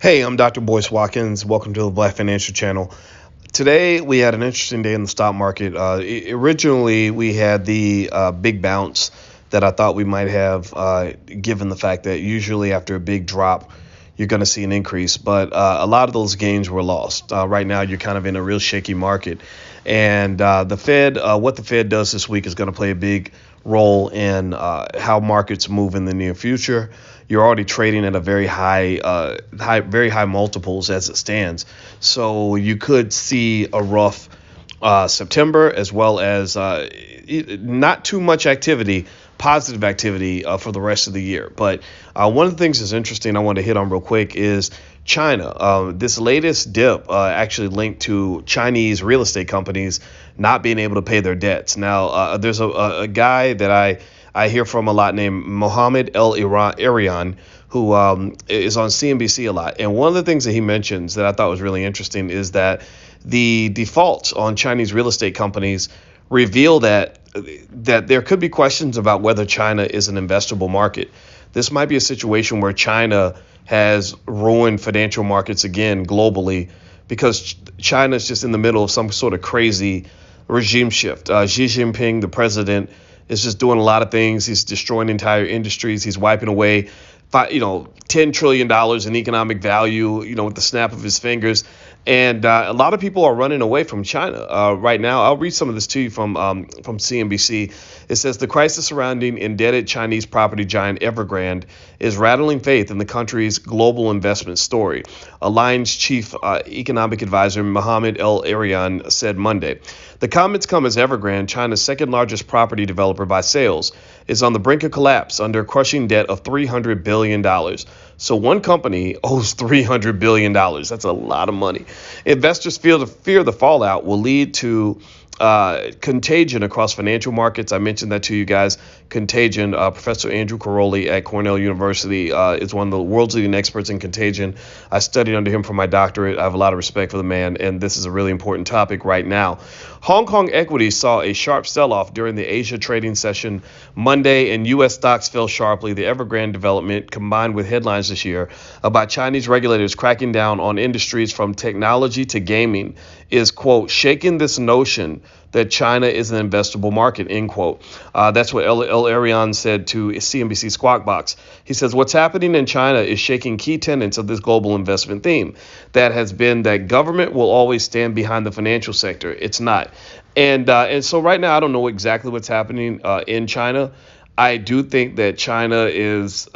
Hey, I'm Dr. Boyce Watkins. Welcome to the Black Financial Channel. Today, we had an interesting day in the stock market. Originally, we had the big bounce that I thought we might have, given the fact that usually after a big drop, you're going to see an increase. But a lot of those gains were lost. Right now, you're kind of in a real shaky market. And the Fed, what the Fed does this week is going to play a big role in how markets move in the near future. You're already trading at a very very high multiples as it stands. So you could see a rough September, as well as not too much activity, positive activity for the rest of the year. But one of the things that's interesting I want to hit on real quick is China. This latest dip actually linked to Chinese real estate companies not being able to pay their debts. Now, there's a guy that I hear from a lot named Mohamed El-Erian, who is on CNBC a lot. And one of the things that he mentions that I thought was really interesting is that the defaults on Chinese real estate companies reveal that there could be questions about whether China is an investable market. This might be a situation where China has ruined financial markets again globally because China is just in the middle of some sort of crazy regime shift. Xi Jinping, the president, is just doing a lot of things. He's destroying entire industries. He's wiping away, $10 trillion in economic value, with the snap of his fingers. And a lot of people are running away from China right now. I'll read some of this to you from CNBC. It says the crisis surrounding indebted Chinese property giant Evergrande is rattling faith in the country's global investment story. Allianz chief economic advisor Mohamed El-Erian said Monday. The comments come as Evergrande, China's second largest property developer by sales, is on the brink of collapse under a crushing debt of $300 billion. So one company owes $300 billion. That's a lot of money. Investors fear the fallout will lead to contagion across financial markets. I mentioned that to you guys. Contagion. Professor Andrew Caroli at Cornell University is one of the world's leading experts in contagion. I studied under him for my doctorate. I have a lot of respect for the man, and this is a really important topic right now. Hong Kong equities saw a sharp sell-off during the Asia trading session Monday, and U.S. stocks fell sharply. The Evergrande development, combined with headlines this year about Chinese regulators cracking down on industries from technology to gaming, is, quote, shaking this notion that China is an investable market, end quote. That's what El-Erian said to CNBC Squawk Box. He says, what's happening in China is shaking key tenets of this global investment theme. That has been that government will always stand behind the financial sector. It's not. And so right now, I don't know exactly what's happening in China. I do think that China is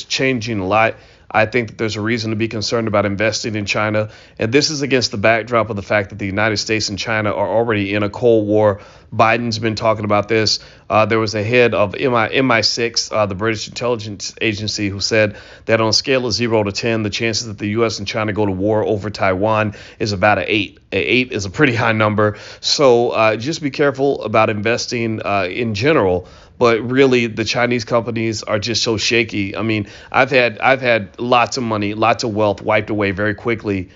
changing a lot. I think that there's a reason to be concerned about investing in China. And this is against the backdrop of the fact that the United States and China are already in a Cold War. Biden's been talking about this. There was a head of MI6, the British intelligence agency, who said that on a scale of 0 to 10, the chances that the U.S. and China go to war over Taiwan is about an 8. An 8 is a pretty high number. So just be careful about investing in general. But really, the Chinese companies are just so shaky. I mean, I've had lots of money, lots of wealth wiped away very quickly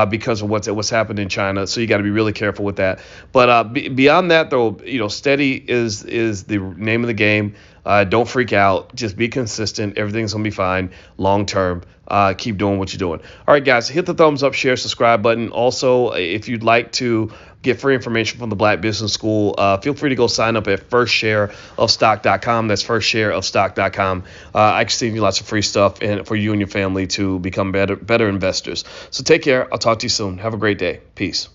because of what's happened in China. So you got to be really careful with that. But beyond that, though, steady is the name of the game. Don't freak out. Just be consistent. Everything's going to be fine long term. Keep doing what you're doing. All right, guys, hit the thumbs up, share, subscribe button. Also, if you'd like to get free information from the Black Business School, feel free to go sign up at firstshareofstock.com. That's firstshareofstock.com. I can send you lots of free stuff and for you and your family to become better investors. So take care. I'll talk to you soon. Have a great day. Peace.